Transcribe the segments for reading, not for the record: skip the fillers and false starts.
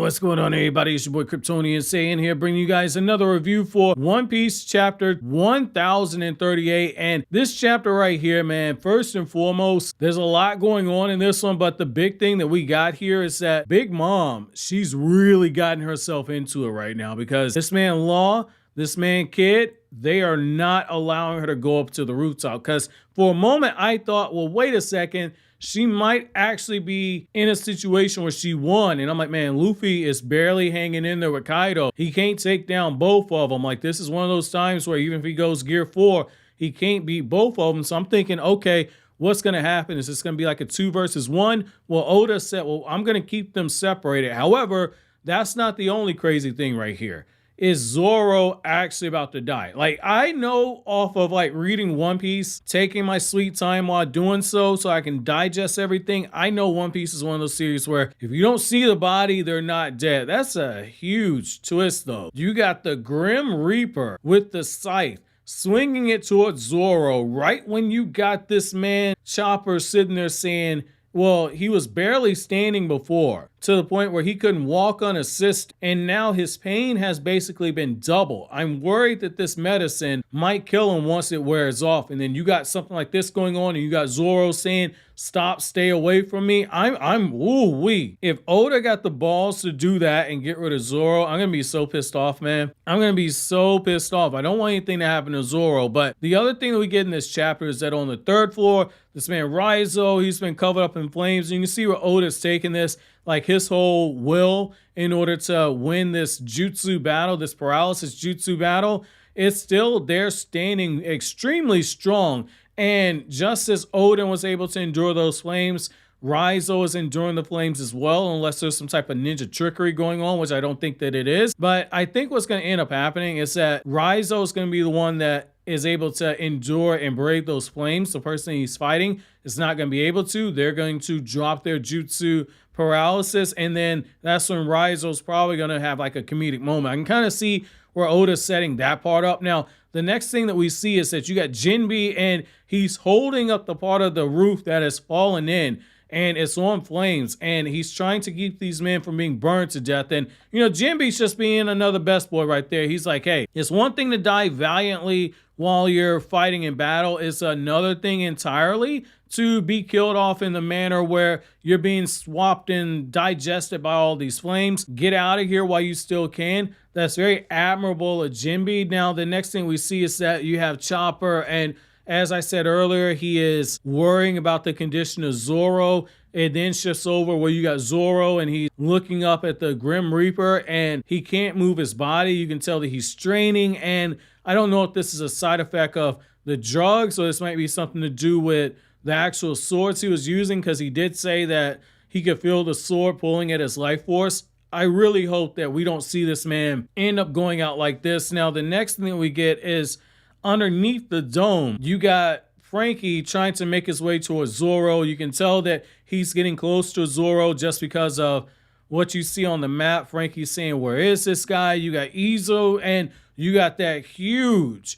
what's going on, everybody? It's your boy Kryptonian saying here, bringing you guys another review for One Piece chapter 1038. And this chapter right here, man, first and foremost, there's a lot going on in this one, but the big thing that we got here is that Big Mom, she's really gotten herself into it right now because this man Law, this man Kid, they are not allowing her to go up to the rooftop. Because for a moment, I thought, well, wait a second, she might actually be in a situation where she won. And I'm like, man, Luffy is barely hanging in there with Kaidou. He can't take down both of them. Like, this is one of those times where even if he goes Gear 4, he can't beat both of them. So I'm thinking, okay, what's going to happen? Is this going to be like a 2 versus 1? Well, Oda said, well, I'm going to keep them separated. However, that's not the only crazy thing right here. Is Zoro actually about to die? Like, I know off of like reading One Piece, taking my sweet time while doing so I can digest everything. I know One Piece is one of those series where if you don't see the body, they're not dead. That's a huge twist though. You got the Grim Reaper with the scythe swinging it towards Zoro right when you got this man Chopper sitting there saying, well, he was barely standing before, to the point where he couldn't walk unassisted, and now his pain has basically been double. I'm worried that this medicine might kill him once it wears off, and then you got something like this going on, and you got Zoro saying, stop, stay away from me. I'm ooh-wee. If Oda got the balls to do that and get rid of Zoro, I'm gonna be so pissed off, man. I'm gonna be so pissed off. I don't want anything to happen to Zoro, but the other thing that we get in this chapter is that on the 3rd floor, this man Izou, he's been covered up in flames, and you can see where Oda's taking this, like his whole will in order to win this jutsu battle, this paralysis jutsu battle. It's still there standing extremely strong. And just as Oden was able to endure those flames, Izou is enduring the flames as well, unless there's some type of ninja trickery going on, which I don't think that it is. But I think what's going to end up happening is that Izou is going to be the one that is able to endure and brave those flames. The person he's fighting is not going to be able to. They're going to drop their jutsu paralysis, and then that's when Izou's probably going to have like a comedic moment. I can kind of see where Oda's setting that part up. Now, the next thing that we see is that you got Jinbe, and he's holding up the part of the roof that has fallen in, and it's on flames, and he's trying to keep these men from being burned to death. And, you know, Jinbe's just being another best boy right there. He's like, hey, it's one thing to die valiantly while you're fighting in battle. It's another thing entirely to be killed off in the manner where you're being swapped and digested by all these flames. Get out of here while you still can. That's very admirable of Jinbe. Now, the next thing we see is that you have Chopper, and as I said earlier, he is worrying about the condition of Zoro. It then shifts over where you got Zoro, and he's looking up at the Grim Reaper, and he can't move his body. You can tell that he's straining, and I don't know if this is a side effect of the drugs, or this might be something to do with the actual swords he was using, because he did say that he could feel the sword pulling at his life force. I really hope that we don't see this man end up going out like this. Now, the next thing that we get is underneath the dome, you got Franky trying to make his way towards Zoro. You can tell that he's getting close to Zoro just because of what you see on the map. Franky's saying, where is this guy? You got Izou, and you got that huge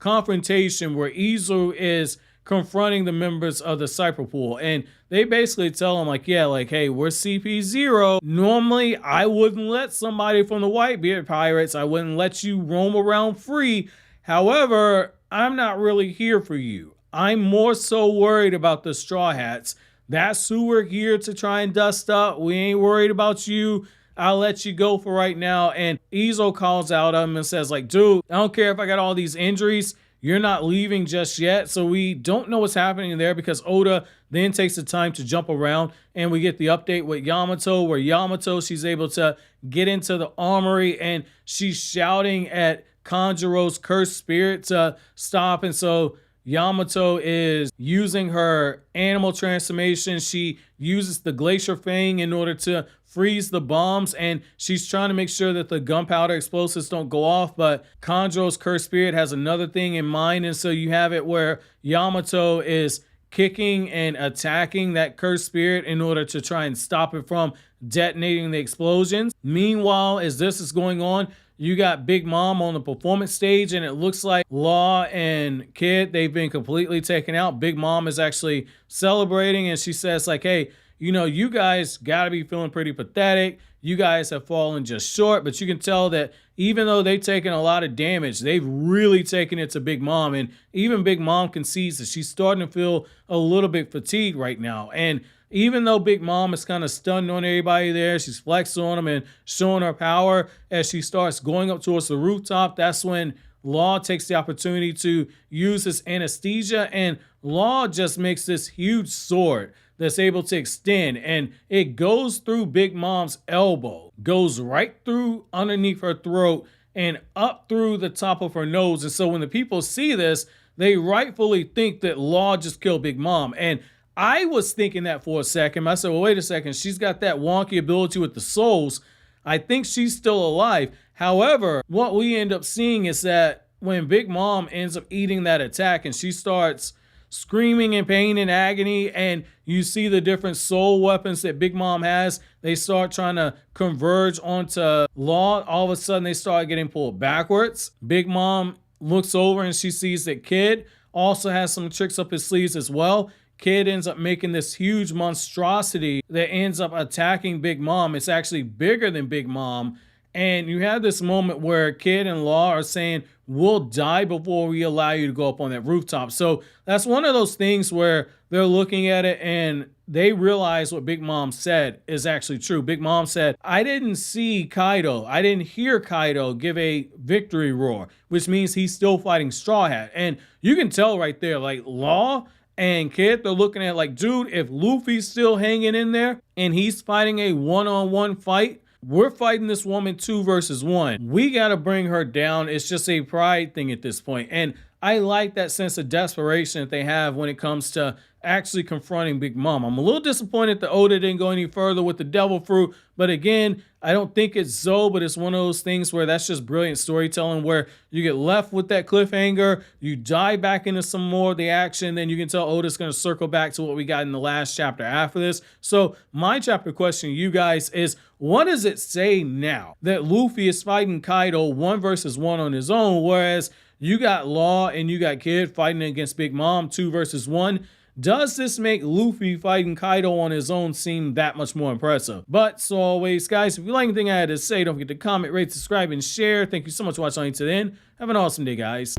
confrontation where Izou is confronting the members of the Cypher Pool, and they basically tell him like, yeah, like, hey, we're CP0. Normally, I wouldn't let somebody from the Whitebeard Pirates, I wouldn't let you roam around free. However, I'm not really here for you. I'm more so worried about the Straw Hats. That's who we're here to try and dust up. We ain't worried about you. I'll let you go for right now. And Izou calls out him and says like, dude, I don't care if I got all these injuries. You're not leaving just yet. So we don't know what's happening there, because Oda then takes the time to jump around, and we get the update with Yamato, where Yamato, she's able to get into the armory, and she's shouting at Kanjuro's cursed spirit to stop. And so Yamato is using her animal transformation. She uses the Glacier Fang in order to freeze the bombs, and she's trying to make sure that the gunpowder explosives don't go off. But Kanjuro's cursed spirit has another thing in mind, and so you have it where Yamato is kicking and attacking that cursed spirit in order to try and stop it from detonating the explosions. Meanwhile, as this is going on, you got Big Mom on the performance stage, and it looks like Law and Kid, they've been completely taken out. Big Mom is actually celebrating, and she says like, hey, you know, you guys gotta be feeling pretty pathetic. You guys have fallen just short, but you can tell that even though they've taken a lot of damage, they've really taken it to Big Mom. And even Big Mom concedes that she's starting to feel a little bit fatigued right now. And even though Big Mom is kind of stunned on everybody there, she's flexing on them and showing her power as she starts going up towards the rooftop. That's when Law takes the opportunity to use his anesthesia, and Law just makes this huge sword that's able to extend, and it goes through Big Mom's elbow, goes right through underneath her throat and up through the top of her nose. And so when the people see this, they rightfully think that Law just killed Big Mom. And I was thinking that for a second. I said, well, wait a second. She's got that wonky ability with the souls. I think she's still alive. However, what we end up seeing is that when Big Mom ends up eating that attack and she starts screaming in pain and agony, and you see the different soul weapons that Big Mom has, they start trying to converge onto Law. All of a sudden, they start getting pulled backwards. Big Mom looks over and she sees that Kid also has some tricks up his sleeves as well. Kid ends up making this huge monstrosity that ends up attacking Big Mom. It's actually bigger than Big Mom. And you have this moment where Kid and Law are saying, we'll die before we allow you to go up on that rooftop. So that's one of those things where they're looking at it and they realize what Big Mom said is actually true. Big Mom said, I didn't see Kaidou. I didn't hear Kaidou give a victory roar, which means he's still fighting Straw Hat. And you can tell right there, like Law and Kid, they're looking at like, dude, if Luffy's still hanging in there and he's fighting a one-on-one fight, we're fighting this woman 2 versus 1. We got to bring her down. It's just a pride thing at this point. And I like that sense of desperation that they have when it comes to actually confronting Big Mom. I'm a little disappointed that Oda didn't go any further with the devil fruit. But again, I don't think it's Zou, but it's one of those things where that's just brilliant storytelling where you get left with that cliffhanger, you dive back into some more of the action, then you can tell Oda's going to circle back to what we got in the last chapter after this. So my chapter question to you guys is, what does it say now that Luffy is fighting Kaidou 1 versus 1 on his own, whereas you got Law and you got Kid fighting against Big Mom 2 versus 1? Does this make Luffy fighting Kaidou on his own seem that much more impressive? But so always, guys, if you like anything I had to say, don't forget to comment, rate, subscribe, and share. Thank you so much for watching until then. Have an awesome day, guys.